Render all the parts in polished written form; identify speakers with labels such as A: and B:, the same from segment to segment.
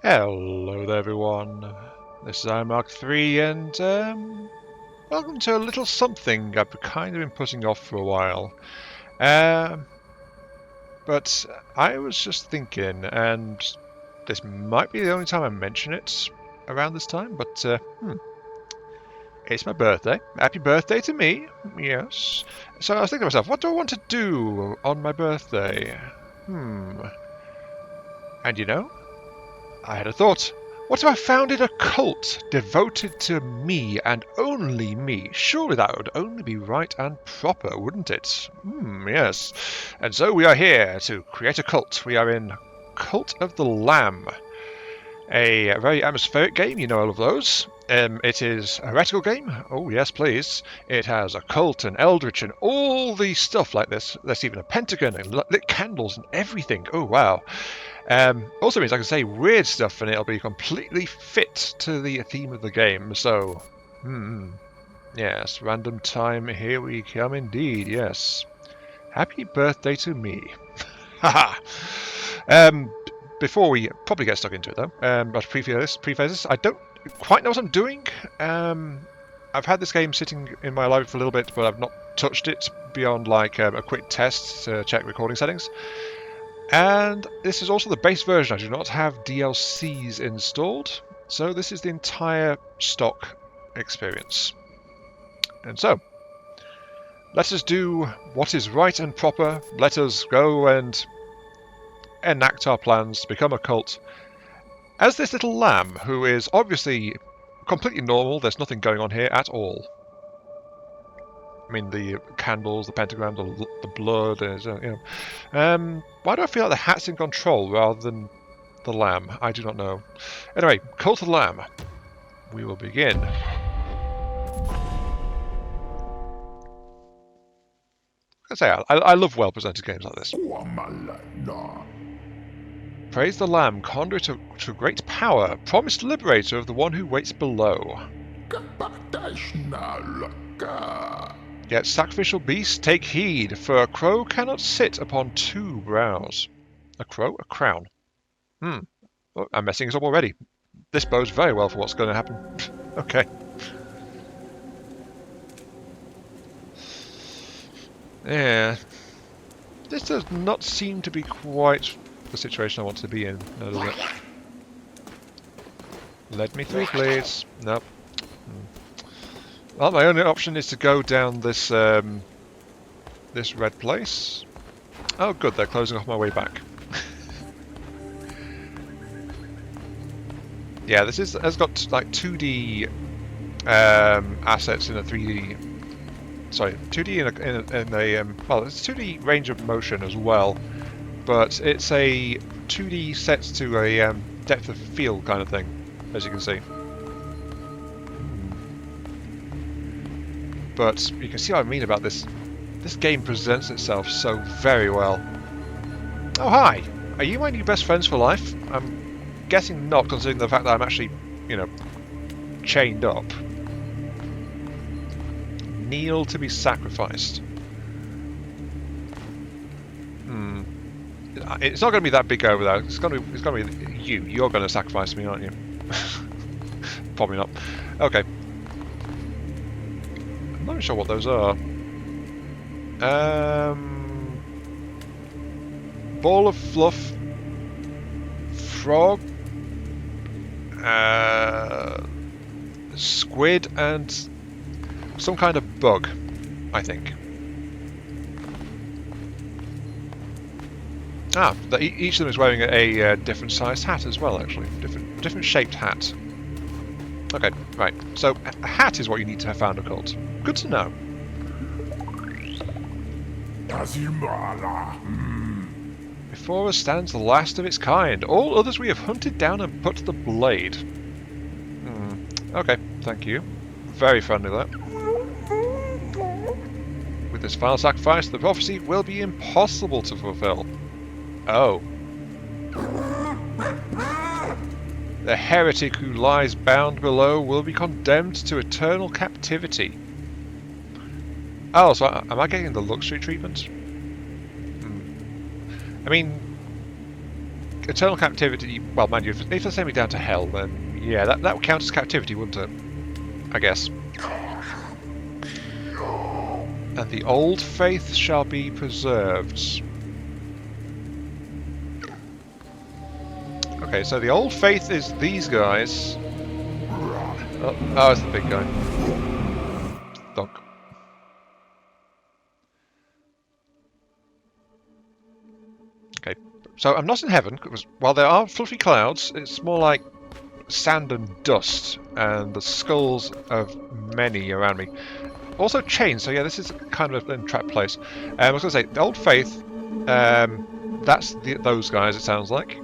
A: Hello there everyone, this is iMark3 and welcome to a little something I've kind of been putting off for a while. But I was just thinking, and this might be the only time I mention it around this time, but it's my birthday. Happy birthday to me, yes. So I was thinking to myself, what do I want to do on my birthday? And you know, I had a thought. What if I founded a cult devoted to me and only me? Surely that would only be right and proper, wouldn't it? Yes. And so we are here to create a cult. We are in Cult of the Lamb, a very atmospheric game. You know all of those. It is a heretical game. Oh yes, please. It has a cult and eldritch and all the stuff like this. There's even a pentagon and lit candles and everything. Oh wow. Also means I can say weird stuff and it'll be completely fit to the theme of the game, so... Yes, random time, here we come indeed, yes. Happy birthday to me. Haha! Before we probably get stuck into it though, I'll preface this, I don't quite know what I'm doing. I've had this game sitting in my library for a little bit, but I've not touched it beyond like a quick test to check recording settings. And this is also the base version. I do not have DLCs installed, so this is the entire stock experience. And so, let us do what is right and proper. Let us go and enact our plans to become a cult as this little lamb, who is obviously completely normal. There's nothing going on here at all. I mean, the candles, the pentagram, the blood, you know. Why do I feel like the hat's in control rather than the lamb? I do not know. Anyway, Cult of the Lamb. We will begin. I love well-presented games like this. Praise the Lamb, conduit to great power, promised liberator of the one who waits below. Yet sacrificial beasts, take heed, for a crow cannot sit upon two brows. A crow? A crown. Oh, I'm messing this up already. This bodes very well for what's going to happen. Okay. Yeah. This does not seem to be quite the situation I want to be in, does it? Let me through, please. Nope. Well, my only option is to go down this this red place. Oh, good, they're closing off my way back. Yeah, this has got like 2D assets in a 3D. Sorry, 2D in a well, it's 2D range of motion as well, but it's a 2D set to a depth of field kind of thing, as you can see. But you can see what I mean about this. This game presents itself so very well. Oh, hi! Are you my new best friends for life? I'm guessing not, considering the fact that I'm actually, you know, chained up. Kneel to be sacrificed. It's not going to be that big over there. It's going to be you. You're going to sacrifice me, aren't you? Probably not. Okay. I'm not sure what those are. Ball of fluff, frog, squid, and some kind of bug, I think. Ah, each of them is wearing a different sized hat as well, actually. Different shaped hat. Okay, right. So a hat is what you need to have found a cult. Good to know. Before us stands the last of its kind. All others we have hunted down and put to the blade. Okay, thank you. Very friendly there. With this final sacrifice, the prophecy will be impossible to fulfill. Oh. The heretic who lies bound below will be condemned to eternal captivity. Oh, so am I getting the luxury treatment? I mean, eternal captivity, well, mind you, if they send me down to hell, then yeah, that would count as captivity, wouldn't it? I guess. And the old faith shall be preserved. Okay, so the old faith is these guys. Oh, it's the big guy. Donk. Okay, so I'm not in heaven, because while there are fluffy clouds, it's more like sand and dust, and the skulls of many around me. Also chains, so yeah, this is kind of an entrapped place. I was going to say, the old faith, that's those guys, it sounds like.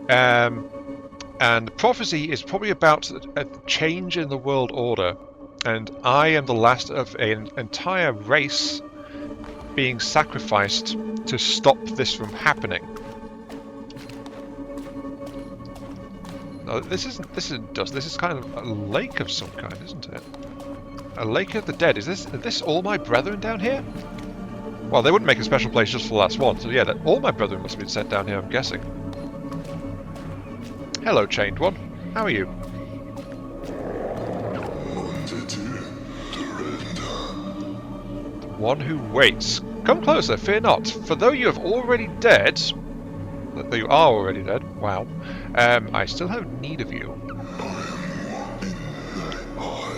A: And the prophecy is probably about a change in the world order, and I am the last of an entire race being sacrificed to stop this from happening. No, this isn't dust. This is kind of a lake of some kind, isn't it? A lake of the dead. Is this all my brethren down here? Well, they wouldn't make a special place just for the last one, so yeah, all my brethren must have been sent down here, I'm guessing. Hello, Chained One. How are you? The one who waits. Come closer, fear not, for though you have already dead... Though you are already dead, wow, I still have need of you.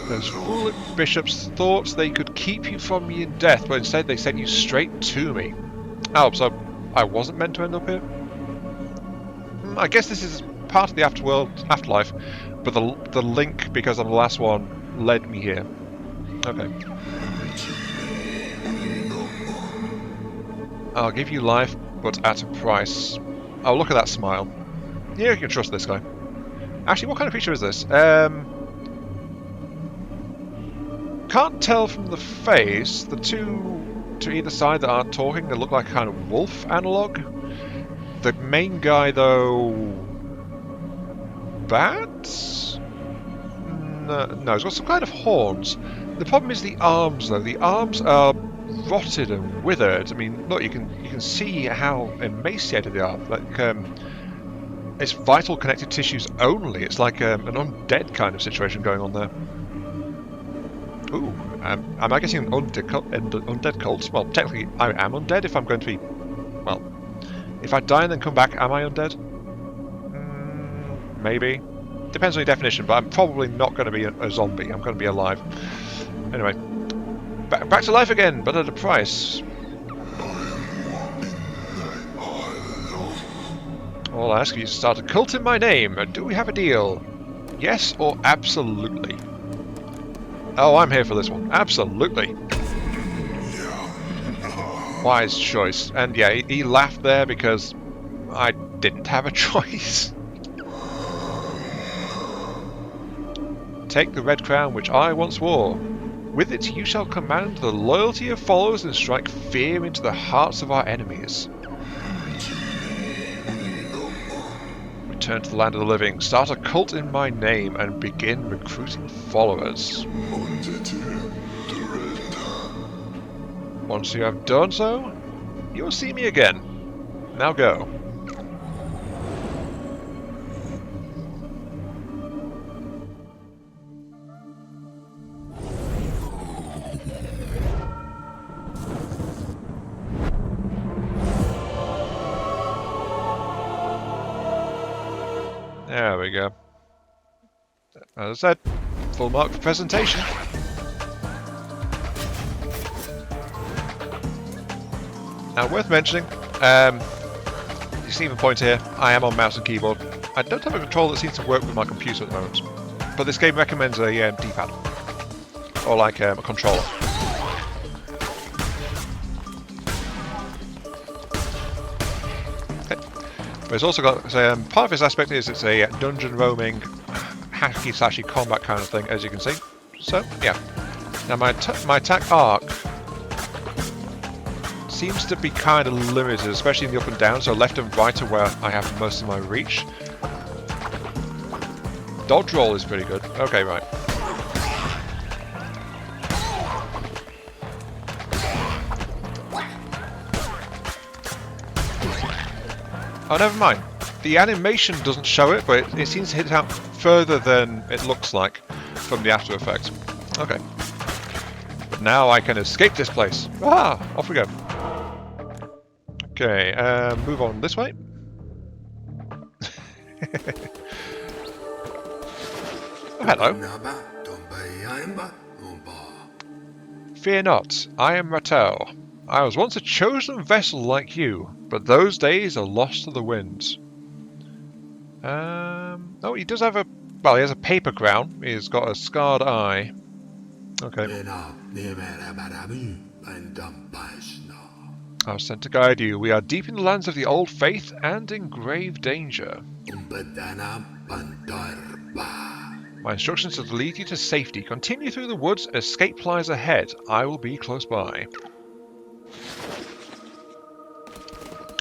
A: Those foolish bishops thought they could keep you from me in death, but instead they sent you straight to me. Oh, so I wasn't meant to end up here? I guess this is part of the afterlife, but the link, because I'm the last one, led me here. Okay. I'll give you life, but at a price. Oh, look at that smile. Yeah, you can trust this guy. Actually, what kind of creature is this? Can't tell from the face. The two to either side that aren't talking, they look like a kind of wolf analog. The main guy, though... Bat? No, he's got some kind of horns. The problem is the arms, though. The arms are rotted and withered. I mean, look, you can see how emaciated they are. Like, it's vital connective tissues only. It's like an undead kind of situation going on there. Ooh, am I getting an undead cult? Well, technically, I am undead if I'm going to be... Well, if I die and then come back, am I undead? Maybe. Depends on your definition, but I'm probably not going to be a zombie. I'm going to be alive. Anyway, back to life again, but at a price. I'll ask you to start a cult in my name. Do we have a deal? Yes or absolutely? Oh, I'm here for this one. Absolutely. Wise choice. And yeah, he laughed there because I didn't have a choice. Take the red crown which I once wore. With it you shall command the loyalty of followers and strike fear into the hearts of our enemies. Return to the land of the living, start a cult in my name, and begin recruiting followers. Once you have done so, you'll see me again. Now go. There we go. As I said, full mark for presentation. Now, worth mentioning, you see the point here, I am on mouse and keyboard. I don't have a controller that seems to work with my computer at the moment, but this game recommends a D-pad, or like a controller. But it's also got, part of this aspect is it's a dungeon roaming, hacky-slashy combat kind of thing, as you can see. So, yeah. Now my attack arc seems to be kind of limited, especially in the up and down, so left and right are where I have most of my reach. Dodge roll is pretty good. Okay, right. Oh, never mind. The animation doesn't show it, but it seems to hit out further than it looks like from the After Effects. Okay. But now I can escape this place. Ah! Off we go. Okay, move on this way. Oh, hello. Fear not, I am Rattel. I was once a chosen vessel like you, but those days are lost to the winds. Oh, he does have a... Well, he has a paper crown. He's got a scarred eye. Okay. I was sent to guide you. We are deep in the lands of the old faith and in grave danger. My instructions are to lead you to safety. Continue through the woods. Escape lies ahead. I will be close by.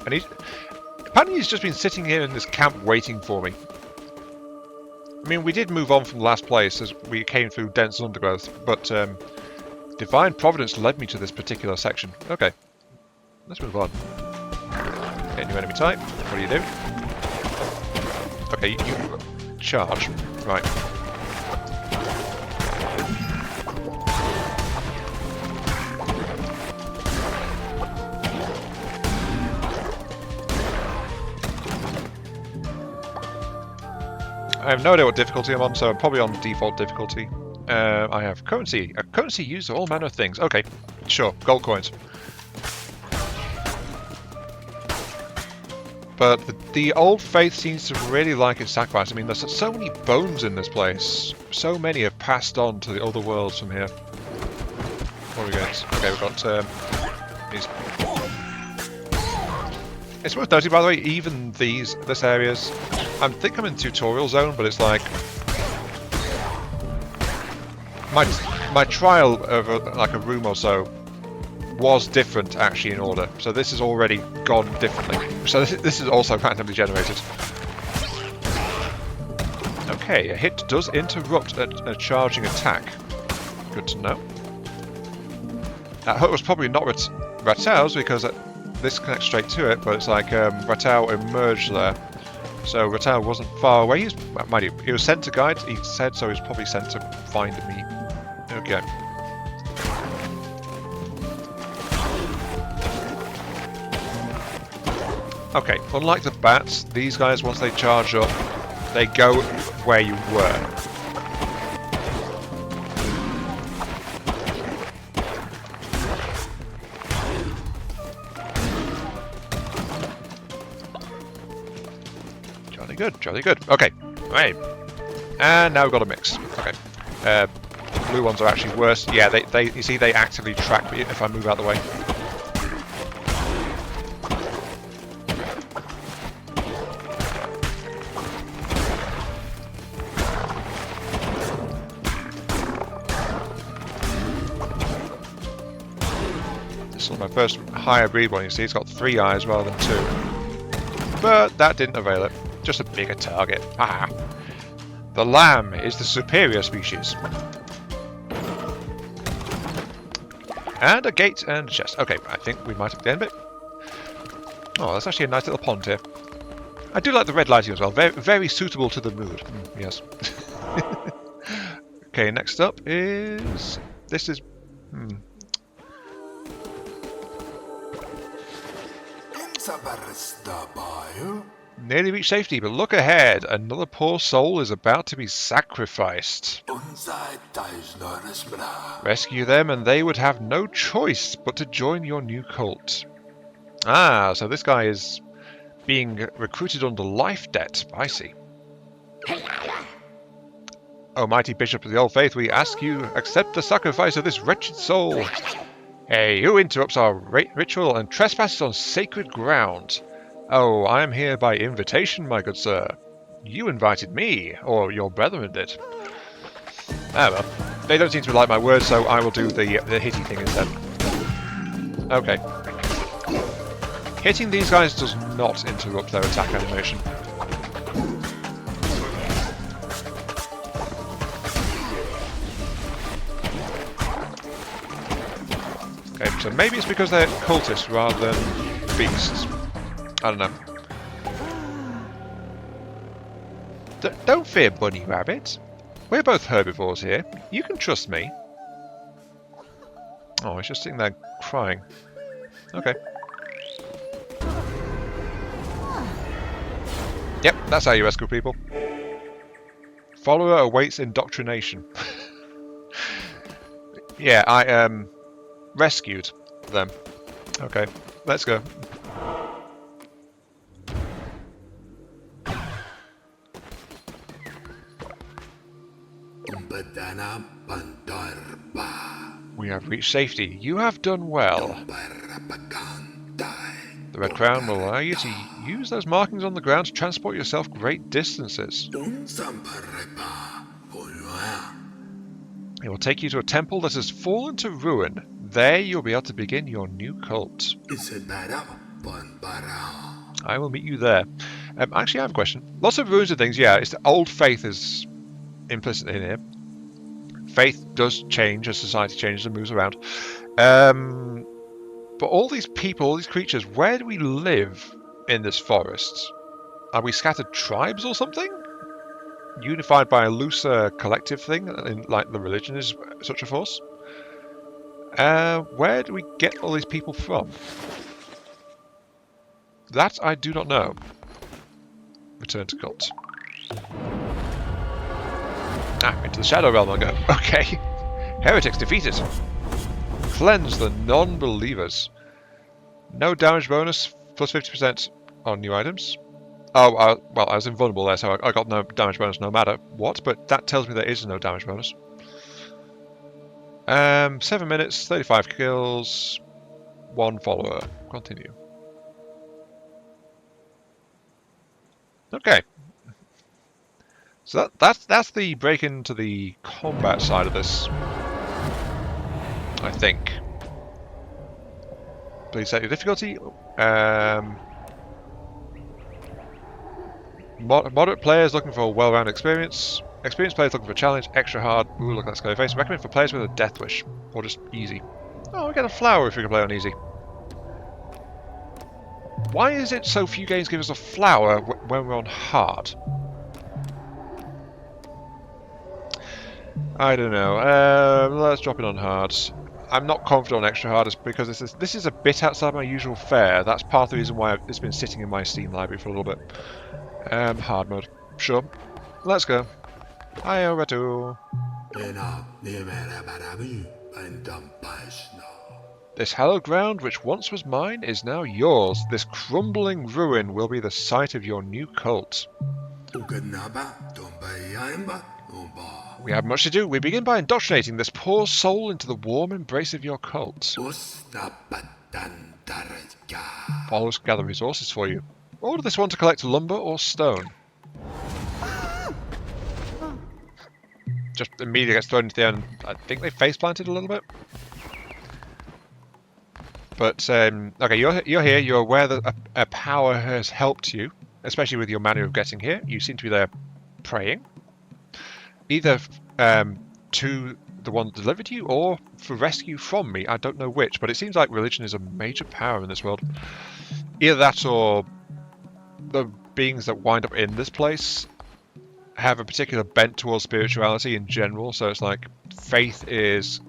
A: And apparently he's just been sitting here in this camp waiting for me. I mean, we did move on from the last place as we came through dense undergrowth, but divine providence led me to this particular section. Okay, let's move on. Get new enemy type. What do you do? Okay, you charge. Right. I have no idea what difficulty I'm on, so I'm probably on default difficulty. I have currency. A currency used for all manner of things. Okay, sure, gold coins. But the old faith seems to really like its sacrifice. I mean, there's so many bones in this place. So many have passed on to the other worlds from here. What are we going to... Okay, we've got these... It's worth noting, by the way, even this areas... I think I'm in tutorial zone, but it's like... My trial of like a room or so was different actually in order. So this has already gone differently. So this is also randomly generated. Okay, a hit does interrupt a charging attack. Good to know. That hook was probably not Rattel's because this connects straight to it, but it's like Rattel emerged there. So Rattel wasn't far away. He was sent to guide, he said, so he was probably sent to find me. Okay. Okay, unlike the bats, these guys, once they charge up, they go where you were. Jolly good, jolly good. Okay, right. And now we've got a mix. Okay. Blue ones are actually worse. Yeah, you see, they actively track me if I move out of the way. This is my first higher breed one, you see, it's got 3 eyes rather than 2. But that didn't avail it. Just a bigger target. Haha. The lamb is the superior species. And a gate and a chest. Okay, I think we might have the end bit. Oh, that's actually a nice little pond here. I do like the red lighting as well. Very, very suitable to the mood. Yes. Okay, next up is... This is... Nearly reached safety, but look ahead. Another poor soul is about to be sacrificed. Rescue them and they would have no choice but to join your new cult. Ah, so this guy is being recruited under life debt. I see. O mighty Bishop of the Old Faith, we ask you, accept the sacrifice of this wretched soul. Hey, who interrupts our ritual and trespasses on sacred ground? Oh, I am here by invitation, my good sir. You invited me, or your brethren did. Ah well, they don't seem to like my words, so I will do the hitty thing instead. Okay. Hitting these guys does not interrupt their attack animation. Okay, so maybe it's because they're cultists rather than beasts. I don't know. Don't fear, Bunny Rabbit. We're both herbivores here. You can trust me. Oh, he's just sitting there crying. Okay. Yep, that's how you rescue people. Follower awaits indoctrination. Yeah, I rescued them. Okay, let's go. We have reached safety. You have done well. The Red Crown will allow you to use those markings on the ground to transport yourself great distances. It will take you to a temple that has fallen to ruin. There you'll be able to begin your new cult. I will meet you there. Actually, I have a question. Lots of ruins and things, yeah. It's the old faith is implicit in here. Faith does change as society changes and moves around. But all these people, all these creatures, where do we live in this forest? Are we scattered tribes or something? Unified by a looser collective thing, like the religion is such a force? Where do we get all these people from? That I do not know. Return to cult. Into the Shadow Realm I go. Okay. Heretics defeated. Cleanse the non-believers. No damage bonus, plus 50% on new items. Oh, well, I was invulnerable there, so I got no damage bonus no matter what, but that tells me there is no damage bonus. 7 minutes, 35 kills, 1 follower. Continue. Okay. So that's the break into the combat side of this, I think. Please set your difficulty. Moderate players looking for well-rounded experience. Experienced players looking for a challenge. Extra hard. Ooh, look at that scary face. Recommend for players with a death wish. Or just easy. Oh, we get a flower if we can play on easy. Why is it so few games give us a flower when we're on hard? I don't know. Let's drop it on hard. I'm not confident on extra hard because this is a bit outside my usual fare. That's part of the reason why it's been sitting in my Steam library for a little bit. Hard mode. Sure. Let's go. Hiya, Retu. This hallowed ground, which once was mine, is now yours. This crumbling ruin will be the site of your new cult. We have much to do. We begin by indoctrinating this poor soul into the warm embrace of your cult. Followers gather resources for you. Order this one to collect lumber or stone. Just immediately gets thrown into the end. I think they face planted a little bit. But okay, you're here. You're aware that a power has helped you, especially with your manner of getting here. You seem to be there praying, either to the one that delivered you or for rescue from me. I don't know which, but it seems like religion is a major power in this world. Either that or the beings that wind up in this place have a particular bent towards spirituality in general. So it's like faith is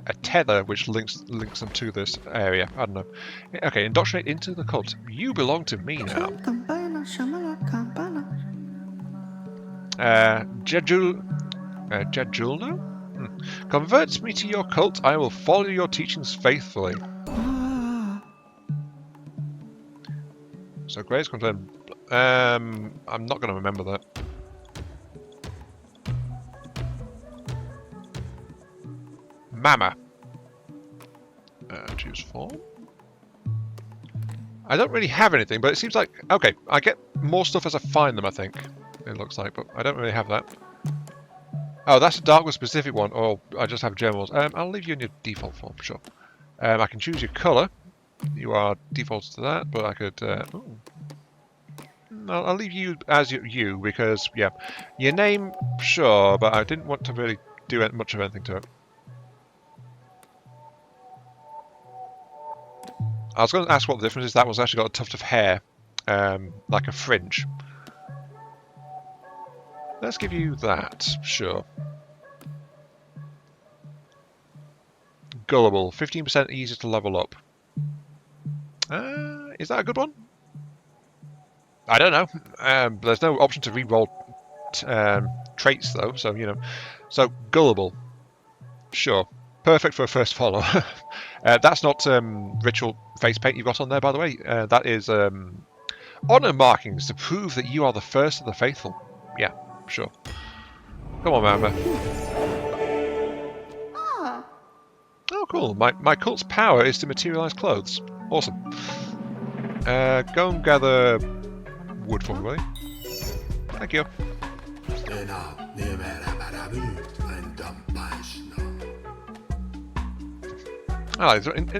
A: a tether which links them to this area. I don't know. Okay, indoctrinate into the cult. You belong to me now. Jajulno? Converts me to your cult. I will follow your teachings faithfully. So Grace confirmed. I'm not going to remember that. Mama. Choose form. I don't really have anything, but it seems like... Okay, I get more stuff as I find them, I think. It looks like, but I don't really have that. Oh, that's a Darkwood specific one, or I just have generals. I'll leave you in your default form, sure. I can choose your colour. You are defaulted to that, but I could... I'll leave you as you, because, yeah. Your name, sure, but I didn't want to really do much of anything to it. I was going to ask what the difference is. That one's actually got a tuft of hair, like a fringe. Let's give you that, sure. Gullible, 15% easier to level up. Is that a good one? I don't know. There's no option to re-roll traits though, so you know. So gullible, sure, perfect for a first follow. That's not ritual face paint you've got on there, by the way. That is honor markings to prove that you are the first of the faithful. Yeah, sure. Come on, Mama. Oh, cool. My cult's power is to materialize clothes. Awesome. Go and gather wood for me, will you? Thank you.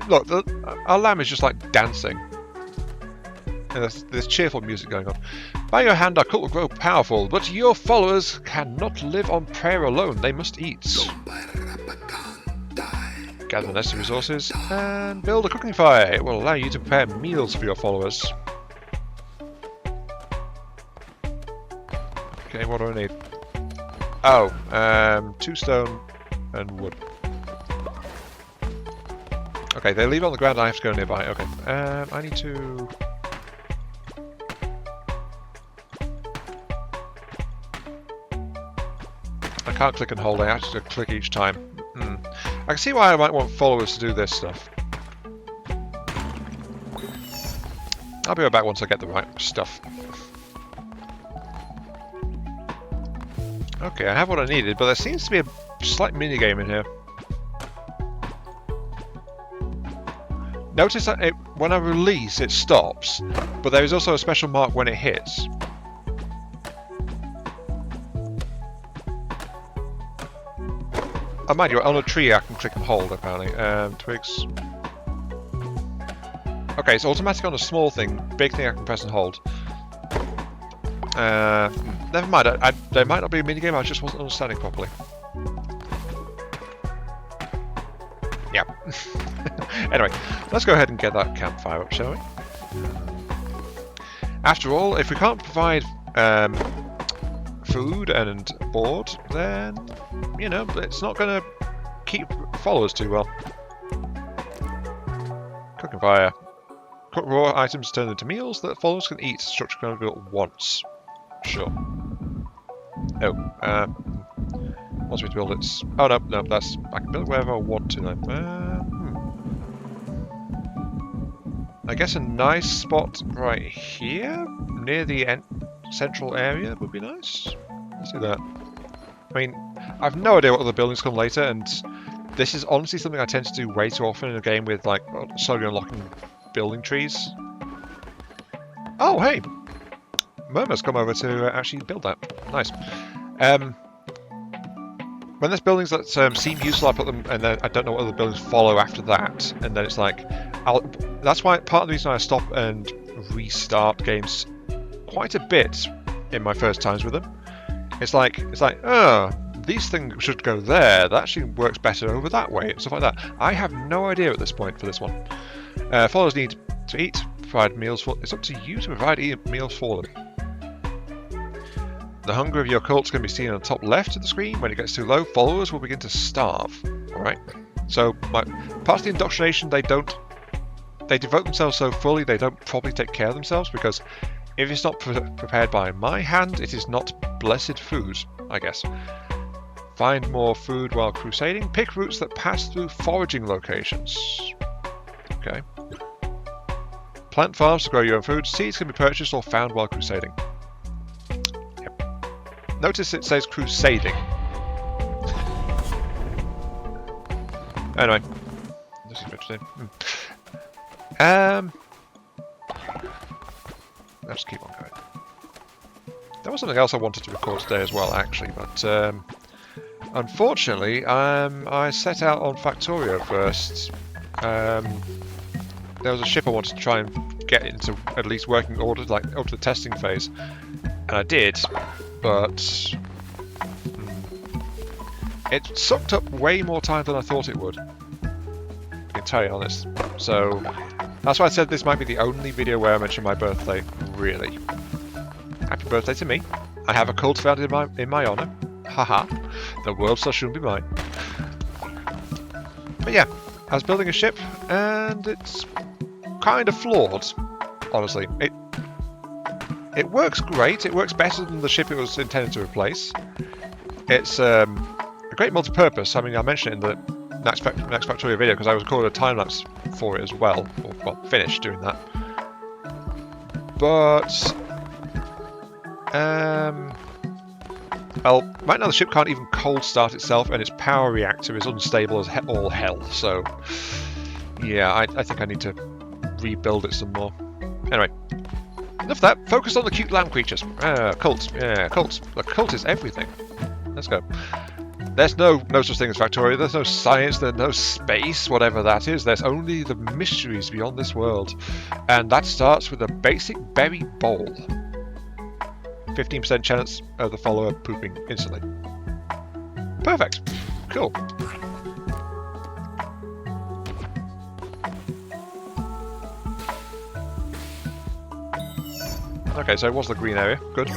A: Look, our lamb is just like dancing. And there's cheerful music going on. By your hand, our cult will grow powerful, but your followers cannot live on prayer alone. They must eat. Gather the necessary resources and build a cooking fire. It will allow you to prepare meals for your followers. Okay, what do I need? Oh, 2 stone and wood. Okay, they leave it on the ground. I have to go nearby. Okay, I need to. I can't click and hold. I have to click each time. I can see why I might want followers to do this stuff. I'll be right back once I get the right stuff. Okay, I have what I needed, but there seems to be a slight minigame in here. Notice that when I release, it stops, but there is also a special mark when it hits. Oh, mind you, on a tree I can click and hold, apparently. Twigs. Okay, it's automatic on a small thing. Big thing I can press and hold. Never mind, there might not be a minigame, I just wasn't understanding properly. Yeah. Anyway, let's go ahead and get that campfire up, shall we? After all, if we can't provide food and board, then, you know, it's not going to keep followers too well. Cooking fire. Cook raw items turned into meals that followers can eat. Structure can only be built once. Sure. Oh, wants me to build it. Oh no, that's I can build it wherever I want to now. I guess a nice spot right here, near the central area, would be nice. Let's do that. I mean, I've no idea what other buildings come later, and this is honestly something I tend to do way too often in a game with like slowly unlocking building trees. Oh, hey! Murmur's come over to actually build that. Nice. When there's buildings that seem useful, I put them, and then I don't know what other buildings follow after that, and then it's like, that's why part of the reason I stop and restart games quite a bit in my first times with them. It's like, oh, these things should go there. That actually works better over that way, and stuff like that. I have no idea at this point for this one. Followers need to eat, provide meals for. It's up to you to provide meals for them. The hunger of your cults can be seen on the top left of the screen. When it gets too low, followers will begin to starve. Alright? So, part of the indoctrination, they devote themselves so fully they don't properly take care of themselves, because if it's not prepared by my hand, it is not blessed food, I guess. Find more food while crusading. Pick routes that pass through foraging locations. Okay. Plant farms to grow your own food. Seeds can be purchased or found while crusading. Notice it says crusading. Anyway, this is interesting. Let's keep on going. There was something else I wanted to record today as well, actually, but unfortunately, I set out on Factorio first. There was a ship I wanted to try and get into at least working order, like up to the testing phase, and I did. But it sucked up way more time than I thought it would. I can tell you honest. So that's why I said this might be the only video where I mention my birthday, really. Happy birthday to me. I have a cult founded in my honor. Haha. The world shall soon be mine. But yeah, I was building a ship, and it's kind of flawed, honestly. It works great. It works better than the ship it was intended to replace. It's a great multi-purpose. I mean, I mentioned it in the next Factorio video because I was recording a time-lapse for it as well. Or, well, finished doing that. But... well, right now the ship can't even cold start itself, and its power reactor is unstable as all hell. So, yeah, I think I need to rebuild it some more. Anyway, enough of that. Focus on the cute lamb creatures. Cult. Yeah, cult. The cult is everything. Let's go. There's no such thing as Factorio. There's no science. There's no space, whatever that is. There's only the mysteries beyond this world. And that starts with a basic berry bowl. 15% chance of the follower pooping instantly. Perfect. Cool. Okay, so it was the green area. Good.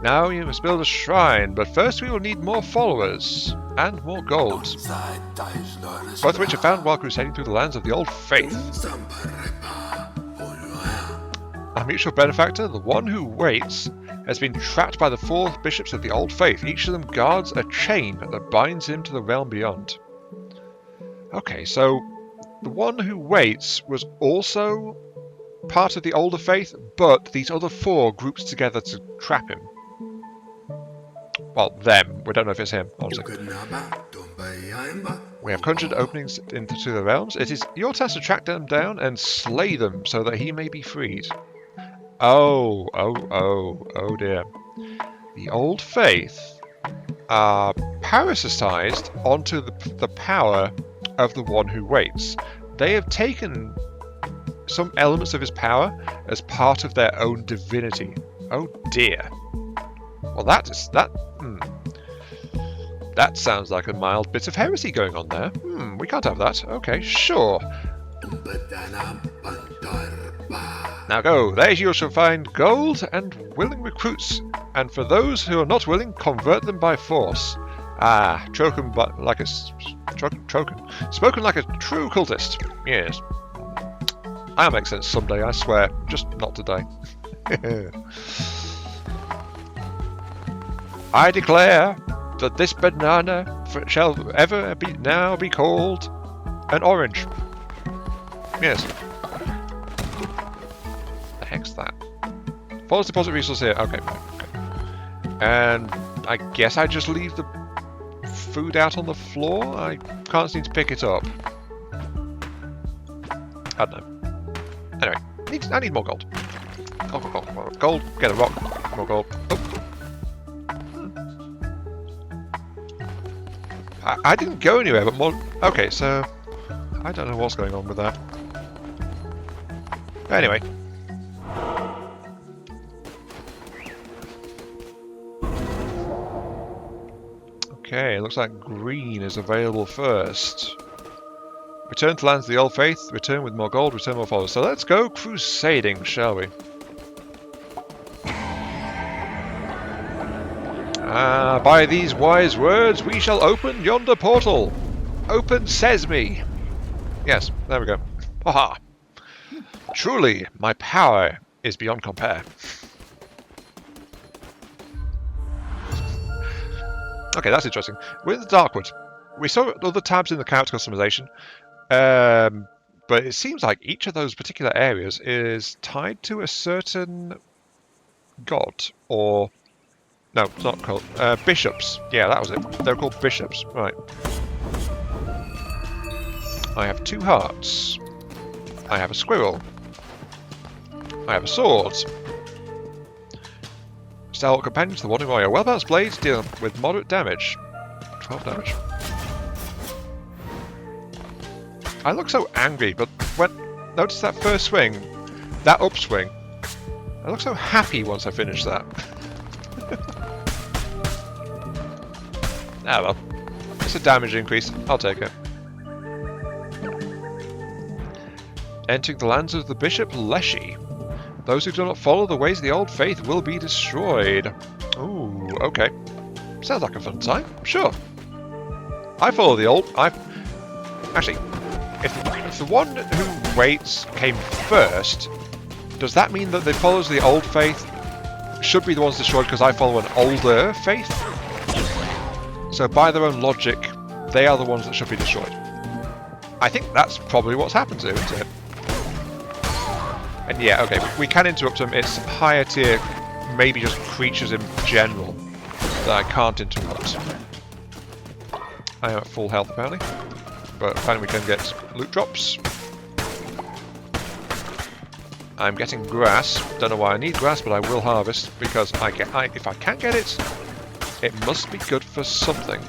A: Now you must build a shrine, but first we will need more followers and more gold. Both of which are found while crusading through the lands of the Old Faith. Our mutual benefactor, the one who waits, has been trapped by the 4 bishops of the Old Faith. Each of them guards a chain that binds him to the realm beyond. Okay, so the one who waits was also part of the Older Faith, but these other 4 groups together to trap him. Well, them. We don't know if it's him, honestly. We have conjured openings into the realms. It is your task to track them down and slay them so that he may be freed. Oh dear. The Old Faith are parasitized onto the power of the one who waits. They have taken some elements of his power as part of their own divinity. Oh dear. Well, that sounds like a mild bit of heresy going on there. We can't have that. Okay, sure. Now go. There you shall find gold and willing recruits. And for those who are not willing, convert them by force. Ah, spoken like a true cultist. Yes. That'll make sense someday, I swear. Just not today. I declare that this banana shall ever be called an orange. Yes. The heck's that? Follows deposit resource here. Okay, okay. And I guess I just leave the food out on the floor? I can't seem to pick it up. I don't know. Anyway, I need more gold. Gold, get a rock, more gold. Oh. I didn't go anywhere, but more... Okay, so... I don't know what's going on with that. Anyway. Okay, looks like green is available first. Return to lands of the Old Faith, return with more gold, return more followers. So let's go crusading, shall we? By these wise words we shall open yonder portal. Open sesame. Yes, there we go. Haha. Truly, my power is beyond compare. Okay, that's interesting. We're in the Darkwood. We saw other tabs in the character customization. But it seems like each of those particular areas is tied to a certain god, or... No, it's not called... bishops. Yeah, that was it. They're called bishops. Right. I have 2 hearts. I have a squirrel. I have a sword. Stalwart companions, the one warrior. Well-balanced blades deal with moderate damage. 12 damage. I look so angry, but when... Notice that first swing, that upswing. I look so happy once I finish that. Ah well. It's a damage increase. I'll take it. Entering the lands of the Bishop Leshy. Those who do not follow the ways of the old faith will be destroyed. Ooh, okay. Sounds like a fun time. Sure. I follow the old... Actually, if the one who waits came first, does that mean that the followers of the old faith should be the ones destroyed because I follow an older faith? So by their own logic, they are the ones that should be destroyed. I think that's probably what's happened to, isn't it? And yeah, okay, we can interrupt them. It's higher tier, maybe just creatures in general that I can't interrupt. I am at full health apparently, but apparently we can get loot drops. I'm getting grass. Don't know why I need grass, but I will harvest because if I can't get it, it must be good for something.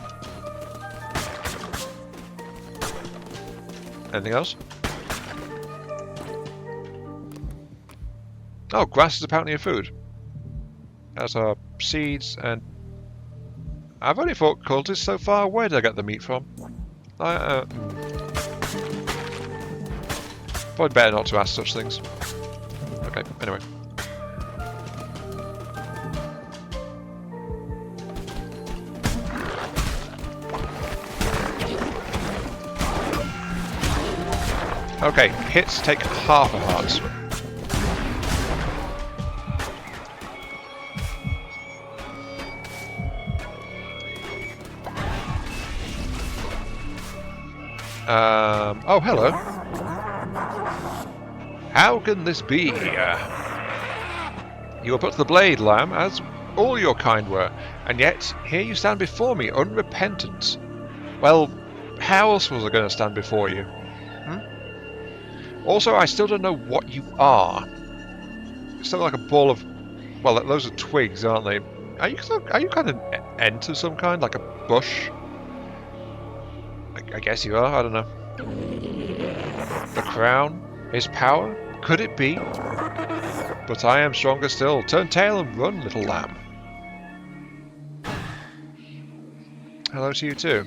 A: Anything else? Oh, grass is apparently a food. As are seeds, and I've only fought cultists so far. Where did I get the meat from? Probably better not to ask such things. Okay, anyway. Okay, hits take half a heart. Oh, hello. How can this be? You were put to the blade, lamb, as all your kind were, and yet here you stand before me, unrepentant. Well, how else was I going to stand before you? Also, I still don't know what you are. It's still like a ball of... Well, those are twigs, aren't they? Are you kind of ent of some kind? Like a bush? I guess you are, I don't know. The crown? His power? Could it be? But I am stronger still. Turn tail and run, little lamb. Hello to you too.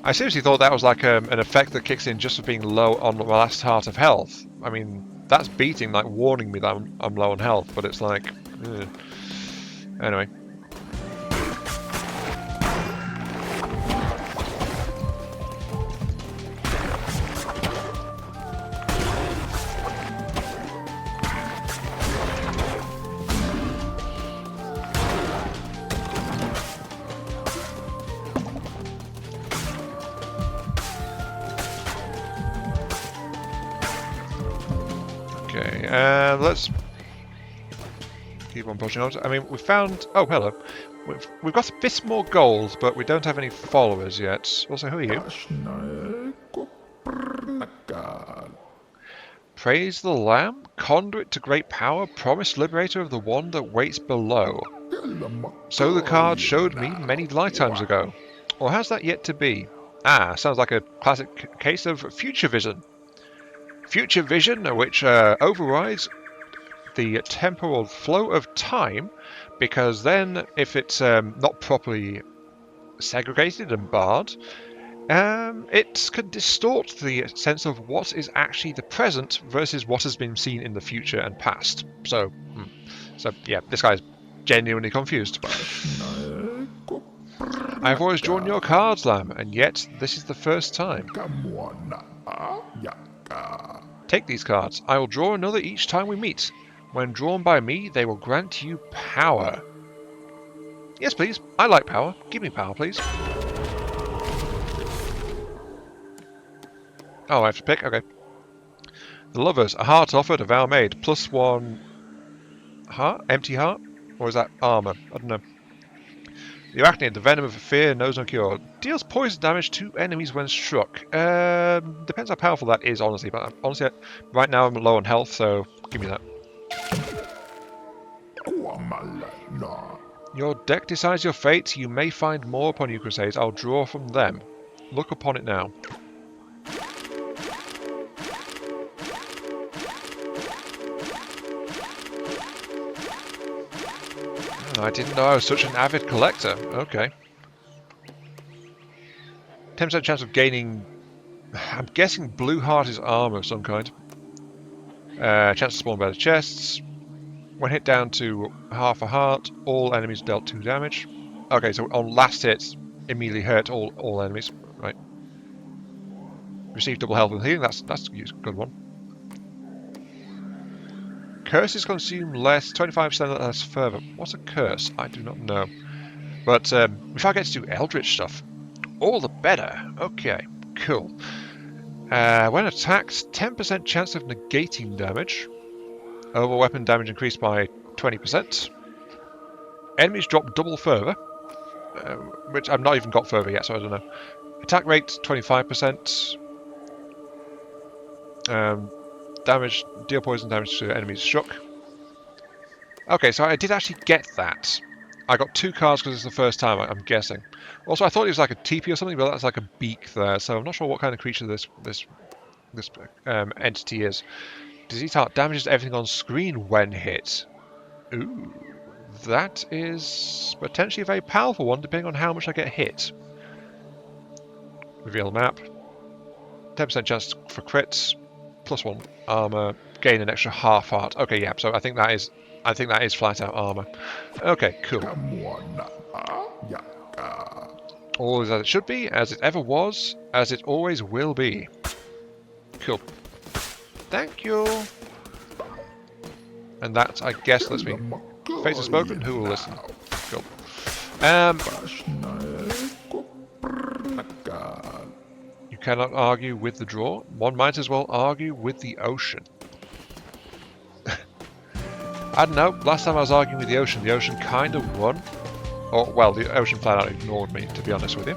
A: I seriously thought that was like an effect that kicks in just for being low on my last heart of health. I mean, that's beating, like warning me that I'm low on health, but it's like... Ugh. Anyway. Let's keep on pushing on. I mean, we found... Oh, hello. We've got a bit more gold, but we don't have any followers yet. Also, who are you? Praise the Lamb, conduit to great power, promised liberator of the one that waits below. So the card showed me many lifetimes ago. Or has that yet to be? Ah, sounds like a classic case of future vision. Future vision, which overrides the temporal flow of time, because then if it's not properly segregated and barred, it can distort the sense of what is actually the present versus what has been seen in the future and past. So yeah, this guy's genuinely confused. I've always drawn your cards, Lamb, and yet this is the first time. Take these cards. I will draw another each time we meet. When drawn by me, they will grant you power. Yes, please. I like power. Give me power, please. Oh, I have to pick? Okay. The lovers. A heart offered, a vow made. +1 heart? Empty heart? Or is that armor? I don't know. The arachnid, the venom of fear, knows no cure. Deals poison damage to enemies when struck. Depends how powerful that is, honestly. But honestly, right now I'm low on health, so give me that. Your deck decides your fate. You may find more upon you, Crusades. I'll draw from them. Look upon it now. I didn't know I was such an avid collector. Okay. 10% chance of gaining... I'm guessing blue heart is armor of some kind. Chance to spawn better chests. When hit down to half a heart, all enemies dealt 2 damage. Okay, so on last hit, immediately hurt all enemies. Right. Receive double health and healing. That's a good one. Curses consume less, 25% less fervor. What's a curse? I do not know. But if I get to do Eldritch stuff, all the better. Okay, cool. When attacked, 10% chance of negating damage. Over weapon damage increased by 20%. Enemies drop double fervor, which I've not even got fervor yet, so I don't know. Attack rate 25%. Damage, deal poison damage to enemies shook. Okay, so I did actually get that. I got 2 cards because it's the first time, I'm guessing. Also, I thought it was like a teepee or something, but that's like a beak there, so I'm not sure what kind of creature this entity is. Disease heart damages everything on screen when hit. Ooh, that is potentially a very powerful one, depending on how much I get hit. Reveal map. 10% chance for crits. +1 armor. Gain an extra half heart. Okay, yeah. So I think that is flat out armor. Okay, cool. All is as it should be, as it ever was, as it always will be. Cool. Thank you. And that, I guess, lets me. Fates are spoken. Who will listen? Cool. You cannot argue with the draw. One might as well argue with the ocean. I don't know. Last time I was arguing with the ocean kind of won. Or, well, the ocean flat out ignored me, to be honest with you.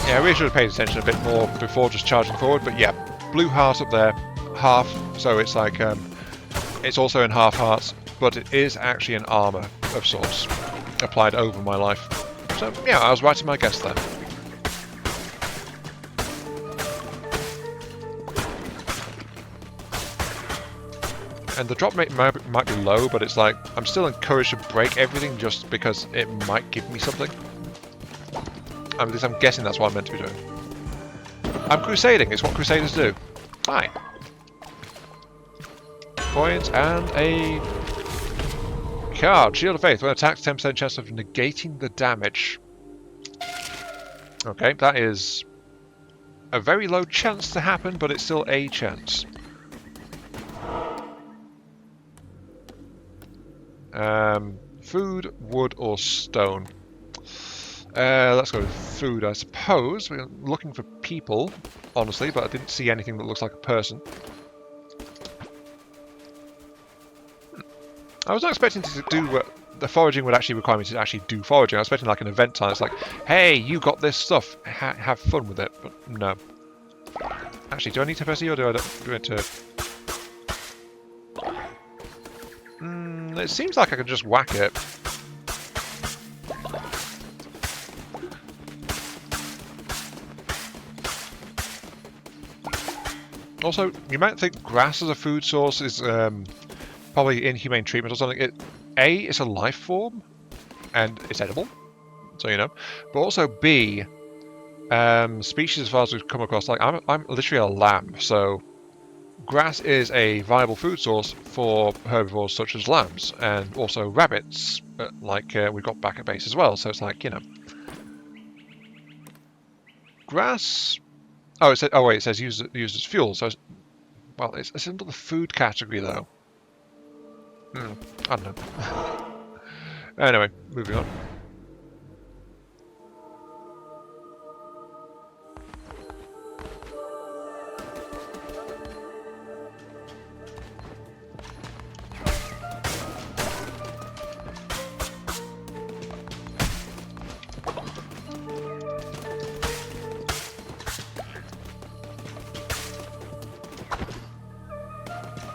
A: Yeah, I really should have paid attention a bit more before just charging forward, but yeah, blue heart up there, half, so it's like, it's also in half hearts, but it is actually an armor of sorts, applied over my life. So, yeah, I was right in my guess there. And the drop rate might be low, but it's like, I'm still encouraged to break everything just because it might give me something. At least I'm guessing that's what I'm meant to be doing. I'm crusading, it's what crusaders do. Hi. Coins and a card. Shield of Faith. When attacked, 10% chance of negating the damage. Okay, that is a very low chance to happen, but it's still a chance. Food, wood, or stone? Let's go with food, I suppose. We're looking for people, honestly, but I didn't see anything that looks like a person. I was not expecting to do the foraging would actually require me to actually do foraging. I was expecting like an event time. It's like, hey, you got this stuff. Have fun with it. But no. Actually, do I need to press E or do I need to... it seems like I can just whack it. Also, you might think grass as a food source is probably inhumane treatment or something. A, it's a life form, and it's edible, so you know. But also B, species as far as we've come across, like I'm literally a lamb, so grass is a viable food source for herbivores such as lambs, and also rabbits, like we've got back at base as well. So it's like, you know, grass. Oh, it says. Oh wait, it says used as fuel. So, well, it's under the food category though. I don't know. Anyway, moving on.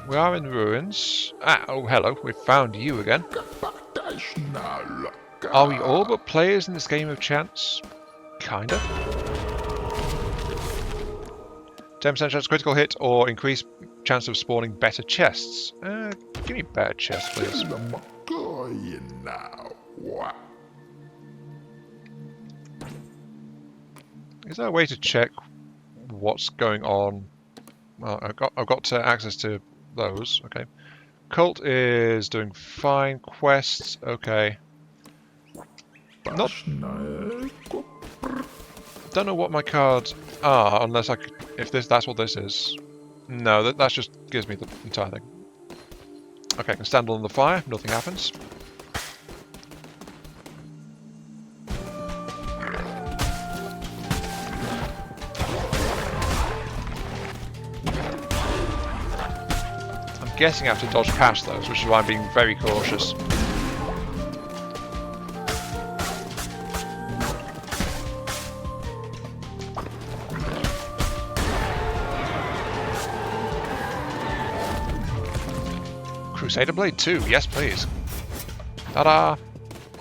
A: We are in the ruins. Ah, oh hello, we found you again. Are we all but players in this game of chance? Kinda. 10% chance critical hit or increased chance of spawning better chests. Give me better chests, please.
B: dying now. What?
A: Is there a way to check what's going on? Well, I've got access to those. Okay. Cult is doing fine. Quests, okay. Not. Don't know what my cards are unless I could, if that's what this is. No, that just gives me the entire thing. Okay, I can stand on the fire. Nothing happens. I'm guessing I have to dodge past those, which is why I'm being very cautious. Crusader Blade 2, yes please. Ta-da!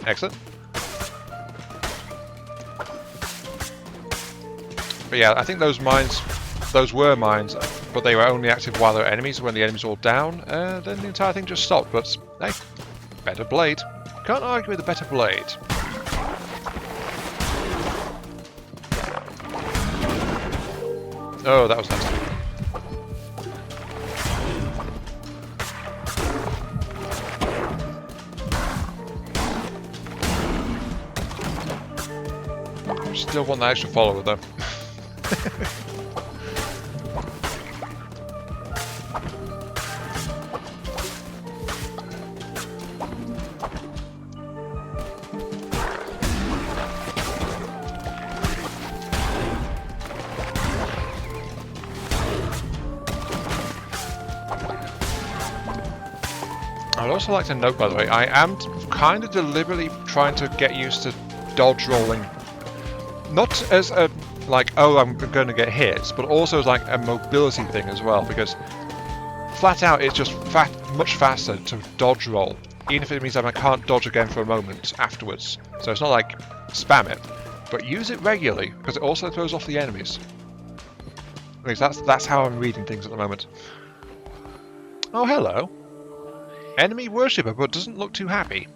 A: Excellent. But yeah, I think those were mines, but they were only active while they were enemies. When the enemies were all down, then the entire thing just stopped. But hey, better blade. Can't argue with a better blade. Oh, that was nasty. Still want that extra follower though. I'd also like to note, by the way, I am kind of deliberately trying to get used to dodge rolling. Not as a, like, oh, I'm going to get hits, but also as like a mobility thing as well, because flat out it's just much faster to dodge roll, even if it means that I can't dodge again for a moment afterwards. So it's not like spam it, but use it regularly, because it also throws off the enemies. At least that's how I'm reading things at the moment. Oh, hello. Enemy worshipper, but doesn't look too happy.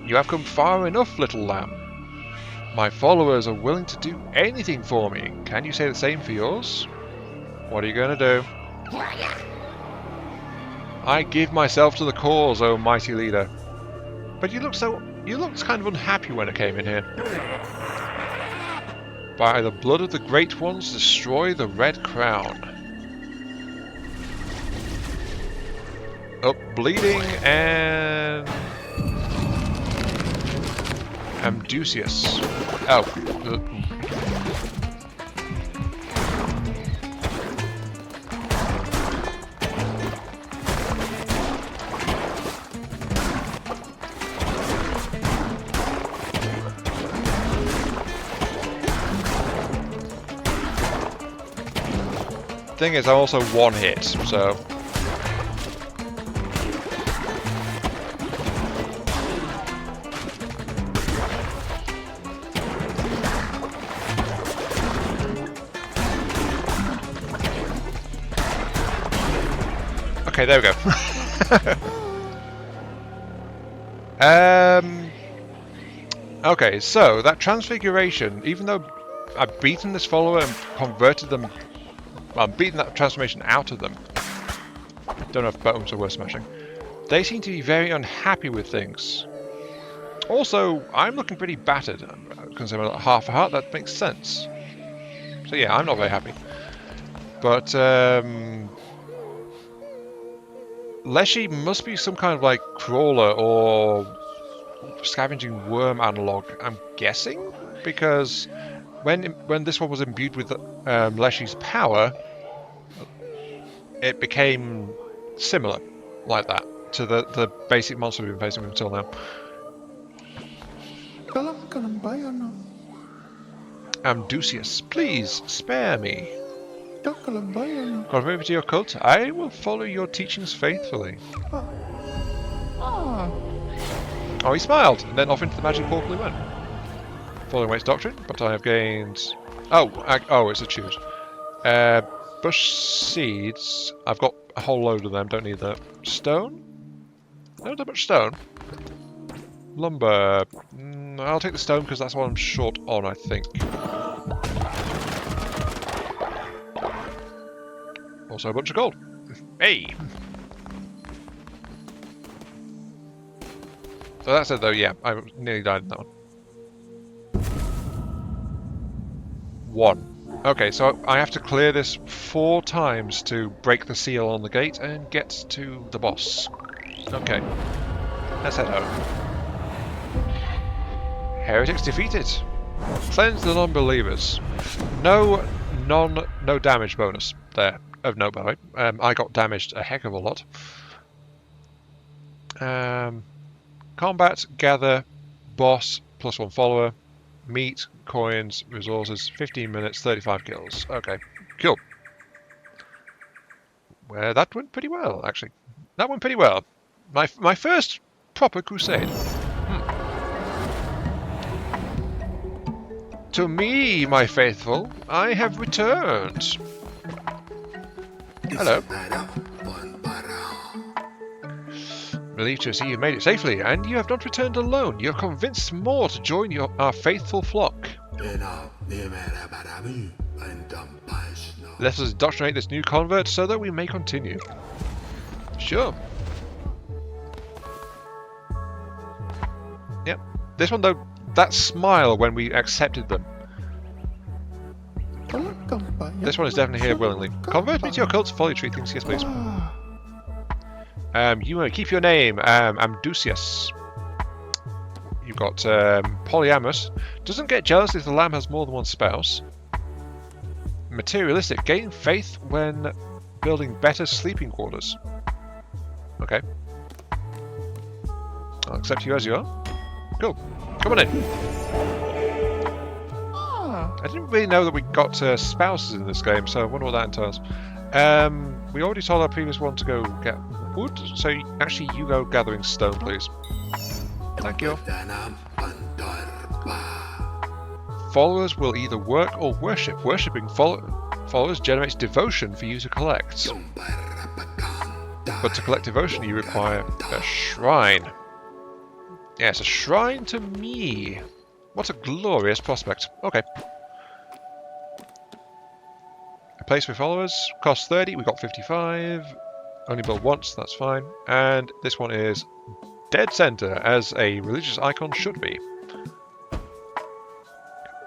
A: You have come far enough, little lamb. My followers are willing to do anything for me. Can you say the same for yours? What are you going to do? I give myself to the cause, O mighty leader. But you looked kind of unhappy when I came in here. By the blood of the great ones, destroy the red crown. Up, bleeding, and Amdusius. Oh. Thing is, I'm also one hit, so. Okay, there we go. Okay, so that transfiguration, even though I've beaten this follower and converted them, well, I'm beating that transformation out of them. Don't know if buttons are worth smashing. They seem to be very unhappy with things. Also, I'm looking pretty battered. Considering I'm half a heart, that makes sense. So yeah, I'm not very happy. But Leshy must be some kind of like crawler or scavenging worm analog, I'm guessing, because when this one was imbued with Leshy's power, it became similar like that to the basic monster we've been facing with until now. Amdusius, please spare me. Convert me to your cult. I will follow your teachings faithfully. Oh, he smiled, and then off into the magic portal he went. Following Waite's doctrine, but I have gained... Oh, it's a choose. Bush seeds. I've got a whole load of them. Don't need that. Stone? Not that much stone. Lumber. I'll take the stone because that's what I'm short on, I think. Also a bunch of gold. Hey! So that's it though, yeah. I nearly died in that one. Okay, so I have to clear this 4 times to break the seal on the gate and get to the boss. Okay. Let's head home. Heretics defeated. Cleanse the non-believers. No damage bonus there. Of note, by the way. I got damaged a heck of a lot. Combat, gather, boss, +1 follower, meat, coins, resources, 15 minutes, 35 kills. Okay, cool. Well, that went pretty well, actually. That went pretty well. My first proper crusade. To me, my faithful, I have returned. Hello. Relieved to see you made it safely, and you have not returned alone. You have convinced more to join our faithful flock. Let us indoctrinate this new convert so that we may continue. Sure. Yep. This one, though, that smile when we accepted them. This one is definitely here willingly. Convert me to your cult to follow treat things. Yes, please. You may keep your name, Amdusius. You've got polyamorous. Doesn't get jealous if the lamb has more than one spouse. Materialistic. Gain faith when building better sleeping quarters. Okay. I'll accept you as you are. Cool. Come on in. I didn't really know that we got spouses in this game, so I wonder what that entails. We already told our previous one to go get wood, so actually you go gathering stone, please. Thank you. Followers will either work or worship. Worshipping followers generates devotion for you to collect. But to collect devotion you require a shrine. Yes, a shrine to me. What a glorious prospect. Okay. A place for followers. Costs 30, we got 55. Only build once, that's fine. And this one is dead center, as a religious icon should be.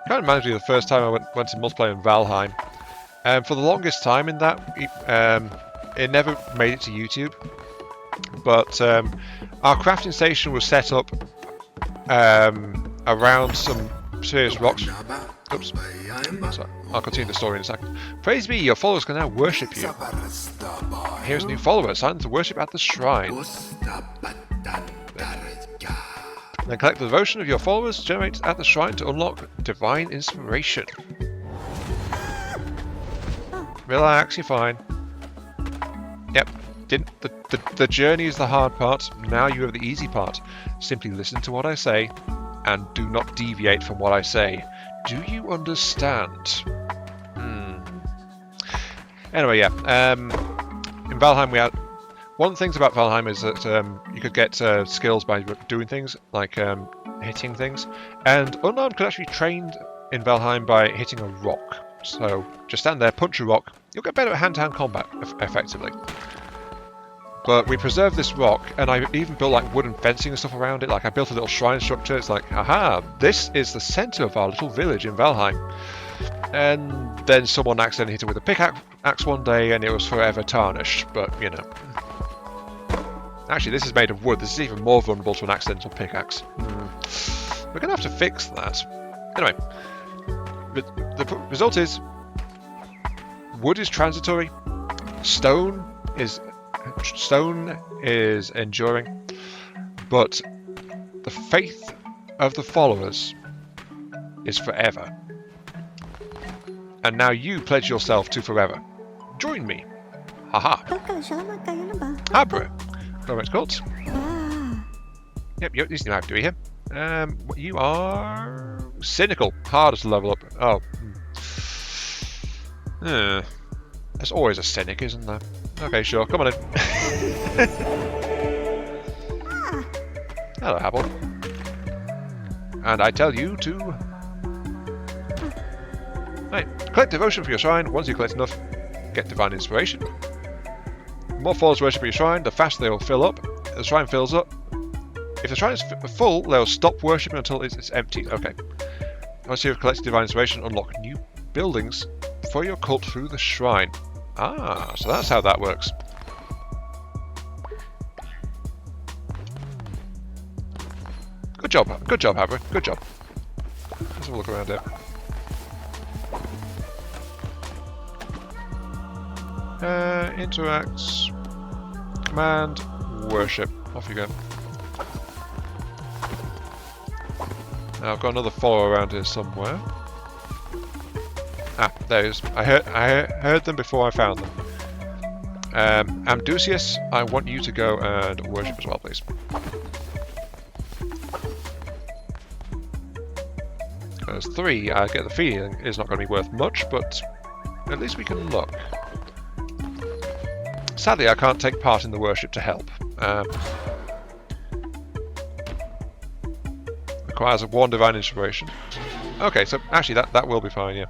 A: Kind of reminds me of the first time I went to multiplayer in Valheim. For the longest time in that, it never made it to YouTube. But our crafting station was set up around some serious rocks. Oops. Sorry. I'll continue the story in a second. Praise be, your followers can now worship you. Here's a new follower, signed to worship at the shrine. Then collect the devotion of your followers generated at the shrine to unlock divine inspiration. Relax, you're fine. Yep. The journey is the hard part. Now you have the easy part. Simply listen to what I say and do not deviate from what I say. Do you understand? Anyway, yeah. In Valheim, we had one of the things about Valheim is that you could get skills by doing things like hitting things, and unarmed could actually be trained in Valheim by hitting a rock. So just stand there, punch a rock. You'll get better at hand-to-hand combat effectively. But we preserved this rock, and I even built like wooden fencing and stuff around it. Like I built a little shrine structure. It's like, aha, this is the center of our little village in Valheim. And then someone accidentally hit it with a pickaxe one day, and it was forever tarnished. But you know, actually, this is made of wood. This is even more vulnerable to an accidental pickaxe. We're gonna have to fix that. Anyway, the result is wood is transitory. Stone is enduring, but the faith of the followers is forever. And now you pledge yourself to forever. Join me. Haha. Abra. Calamitous Cult. Yep, you just know how to do it here. You are cynical. Hardest to level up. Oh. There's always a cynic, isn't there? Okay, sure, come on in. Hello, Apple. And I tell you to... Right, collect devotion for your shrine. Once you collect enough, get divine inspiration. The more followers worship your shrine, the faster they will fill up. The shrine fills up. If the shrine is full, they'll stop worshipping until it's empty. Okay. Once you've collected divine inspiration, unlock new buildings for your cult through the shrine. Ah, so that's how that works. Good job, Havre. Good job. Let's have a look around here. Interacts. Command. Worship. Off you go. Now I've got another follower around here somewhere. Ah, there he is. I heard them before I found them. Amdusius, I want you to go and worship as well, please. There's 3. I get the feeling it's not going to be worth much, but at least we can look. Sadly, I can't take part in the worship to help. Requires 1 divine inspiration. Okay, so actually that will be fine, yeah.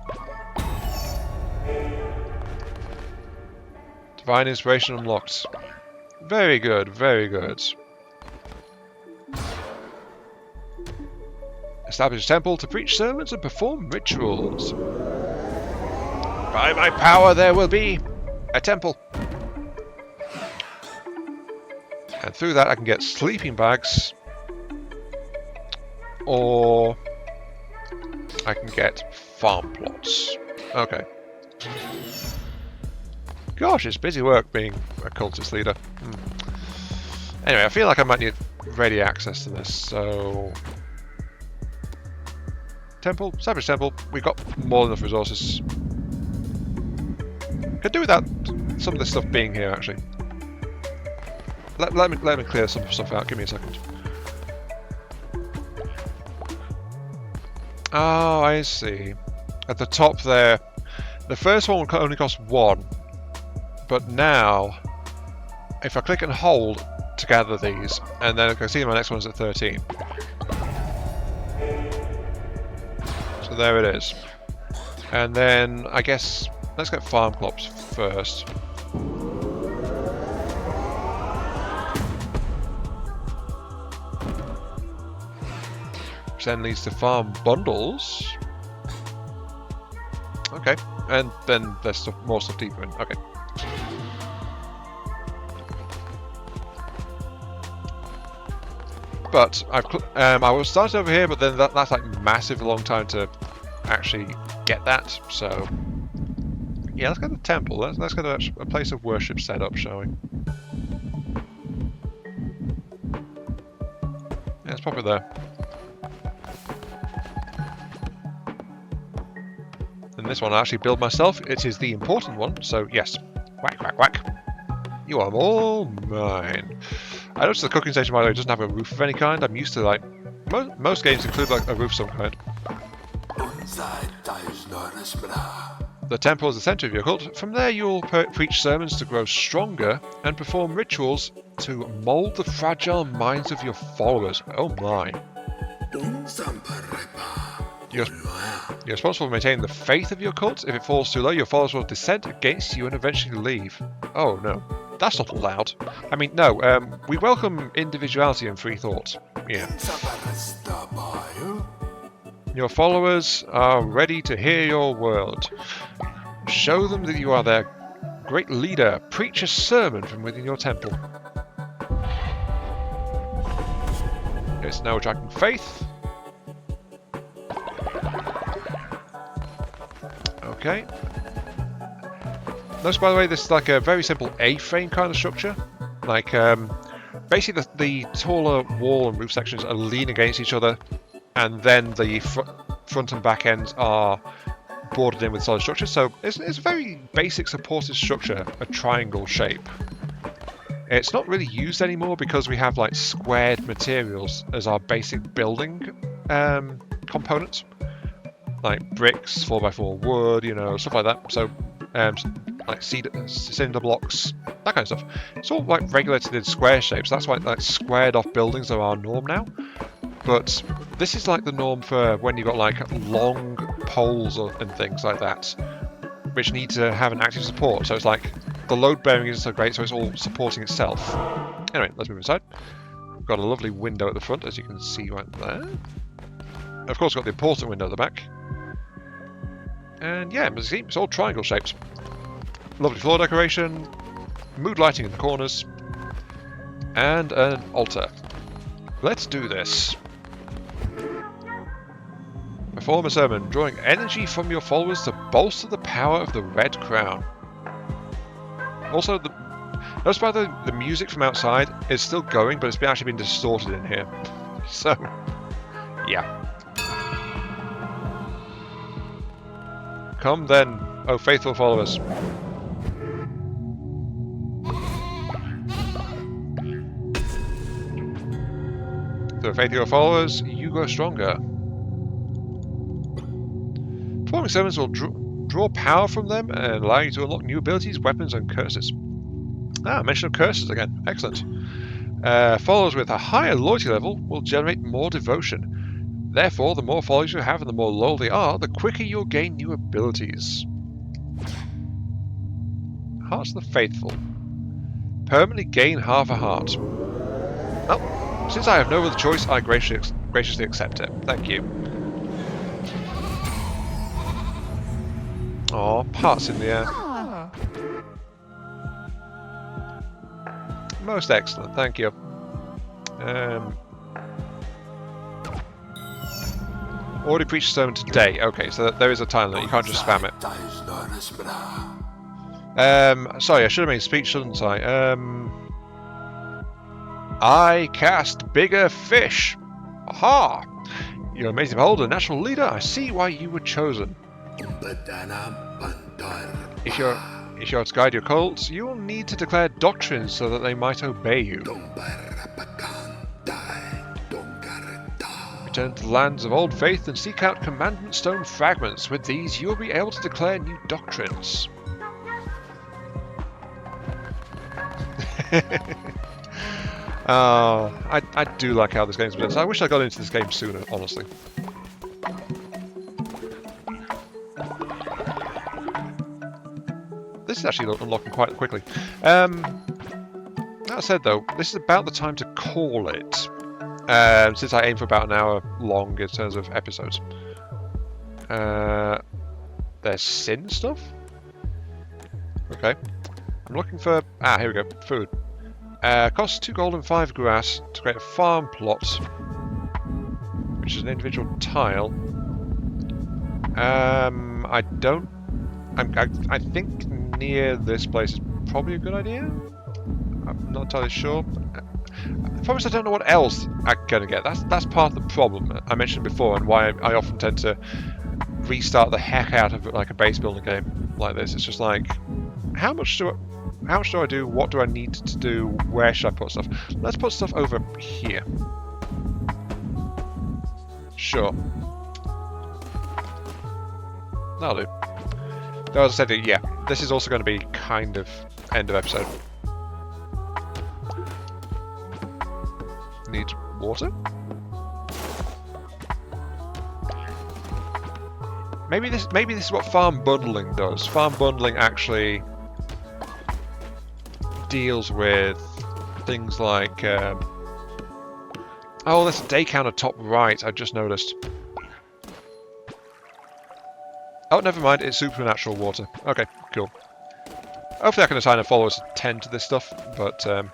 A: Divine inspiration unlocked. Very good, very good. Establish a temple to preach sermons and perform rituals. By my power there will be a temple. And through that I can get sleeping bags. Or I can get farm plots. Okay. Gosh, it's busy work being a cultist leader. Anyway, I feel like I might need ready access to this, so... Temple, Savage Temple, we've got more than enough resources. Could do without some of this stuff being here, actually. Let me clear some stuff out, give me a second. Oh, I see. At the top there, the first one will only cost 1. But now, if I click and hold to gather these, and then I can see my next one's at 13. So there it is. And then, I guess, let's get farm plots first. Which then leads to farm bundles. Okay, and then there's more stuff deeper in. Okay. But I was started over here, but then that's like massive long time to actually get that. So yeah, let's go to the temple. Let's go to a place of worship set up, shall we? Yeah, let's pop it there. And this one I actually build myself. It is the important one. So yes, whack, whack, whack. You are all mine. I noticed the cooking station, by the way, doesn't have a roof of any kind. I'm used to, like, most games include, like, a roof of some kind. The temple is the center of your cult. From there, you'll preach sermons to grow stronger and perform rituals to mold the fragile minds of your followers. Oh my. You're responsible for maintaining the faith of your cult. If it falls too low, your followers will dissent against you and eventually leave. Oh no. That's not allowed. I mean, no, we welcome individuality and free thought. Yeah. Your followers are ready to hear your word. Show them that you are their great leader. Preach a sermon from within your temple. Okay, so now we're tracking faith. Okay. Notice, by the way, this is like a very simple A-frame kind of structure. Like, basically the taller wall and roof sections are leaning against each other, and then the front and back ends are bordered in with solid structure. So it's a very basic supported structure, a triangle shape. It's not really used anymore because we have like squared materials as our basic building components, like bricks, 4x4 wood, you know, stuff like that. So like cinder blocks, that kind of stuff. It's all like regulated in square shapes. That's why like squared off buildings are our norm now. But this is like the norm for when you've got like long poles and things like that, which need to have an active support. So it's like the load bearing isn't so great, so it's all supporting itself. Anyway, let's move inside. We've got a lovely window at the front, as you can see right there. Of course, we've got the important window at the back. And yeah, as you see, it's all triangle shaped. Lovely floor decoration, mood lighting in the corners, and an altar. Let's do this. Perform a sermon, drawing energy from your followers to bolster the power of the Red Crown. Also, notice by the music from outside is still going, but it's actually been distorted in here. So, yeah. Come then, O faithful followers. Through the faith of your followers, you grow stronger. Performing sermons will draw power from them and allow you to unlock new abilities, weapons, and curses. Mention of curses again. Excellent. Followers with a higher loyalty level will generate more devotion. Therefore, the more followers you have and the more loyal they are, the quicker you'll gain new abilities. Hearts of the Faithful. Permanently gain half a heart. Well, since I have no other choice, I graciously accept it. Thank you. Oh, parts in the air. Most excellent, thank you. Already preached a sermon today. Okay, so there is a time limit. You can't just spam it. Sorry, I should have made a speech, shouldn't I? I cast bigger fish. Aha! You're amazing beholder, natural leader. I see why you were chosen. If you're to guide your cults, you will need to declare doctrines so that they might obey you. Return to the lands of old faith and seek out commandment stone fragments. With these, you will be able to declare new doctrines. I do like how this game's been. I wish I got into this game sooner, honestly. This is actually unlocking quite quickly. That said, though, this is about the time to call it, since I aim for about an hour long in terms of episodes. There's sin stuff? Okay. I'm looking for... here we go. Food. Costs 2 gold and 5 grass to create a farm plot, which is an individual tile. I think near this place is probably a good idea. I'm not entirely sure. The problem is I don't know what else I'm gonna get. That's part of the problem I mentioned before, and why I often tend to restart the heck out of like a base building game like this. It's just like, how much do I do? What do I need to do? Where should I put stuff? Let's put stuff over here. Sure. That'll do. Though, as I said, yeah, this is also going to be kind of end of episode. Needs water? Maybe this is what farm bundling does. Farm bundling actually deals with things like oh, there's a day counter top right, I just noticed. Oh, never mind, it's supernatural water. Okay, cool. Hopefully I can assign a follower to tend to this stuff, but I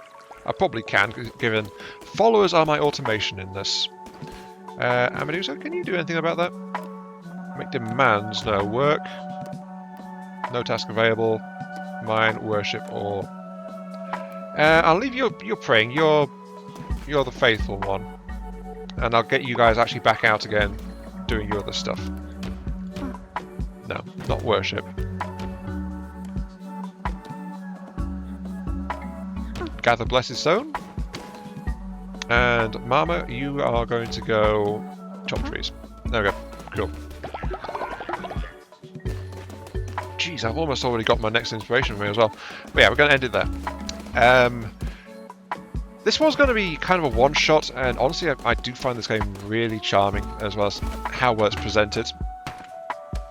A: probably can, given followers are my automation in this. Amadusa, can you do anything about that? Make demands, no. Work. No task available. Mine, worship, or... I'll leave you praying. You're the faithful one. And I'll get you guys actually back out again, doing your other stuff. No, not worship. Gather blessed stone. And Mama, you are going to go chop trees. There we go. Cool. Jeez Jeez, I've almost already got my next inspiration for me as well. But yeah, we're going to end it there. This was going to be kind of a one-shot, and honestly, I do find this game really charming, as well as how well it's presented.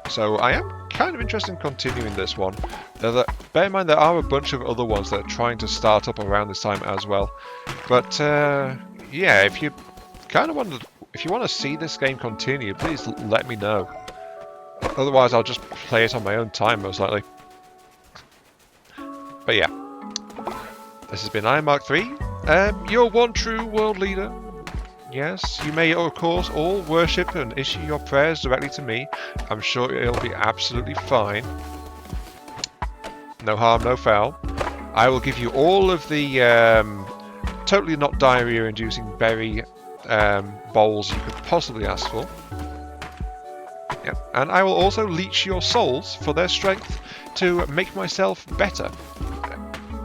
A: So I am kind of interested in continuing this one. Bear in mind, there are a bunch of other ones that are trying to start up around this time as well. But yeah, if you want to see this game continue, please let me know. Otherwise, I'll just play it on my own time, most likely. But yeah, this has been Iron Mark III. Your one true world leader. Yes, you may of course all worship and issue your prayers directly to me. I'm sure it'll be absolutely fine. No harm, no foul. I will give you all of the totally not diarrhea-inducing berry bowls you could possibly ask for. Yeah. And I will also leech your souls for their strength to make myself better.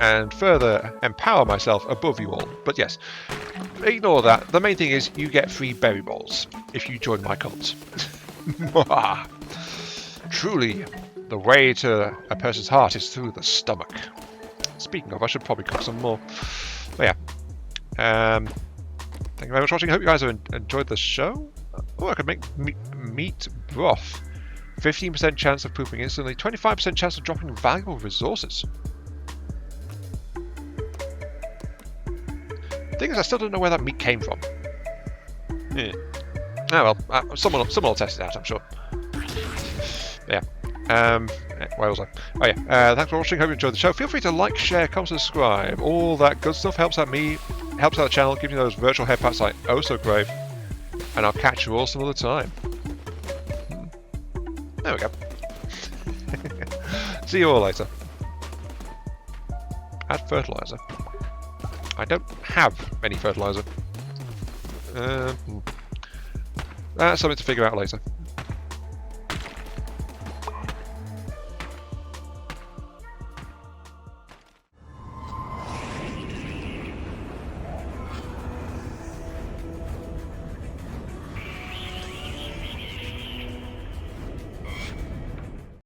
A: And further empower myself above you all. But yes, ignore that. The main thing is you get free berry balls if you join my cult. Truly, the way to a person's heart is through the stomach. Speaking of, I should probably cook some more. But yeah, thank you very much for watching. I hope you guys have enjoyed the show. Oh, I could make meat broth. 15% chance of pooping instantly. 25% chance of dropping valuable resources. The thing is, I still don't know where that meat came from. Yeah. Oh well, someone will test it out, I'm sure. Yeah. Where was I? Oh yeah. Thanks for watching. Hope you enjoyed the show. Feel free to like, share, comment, subscribe. All that good stuff helps out me, helps out the channel, gives me those virtual head pats I oh so crave. And I'll catch you all some other time. There we go. See you all later. Add fertilizer. I don't have any fertilizer. That's something to figure out later.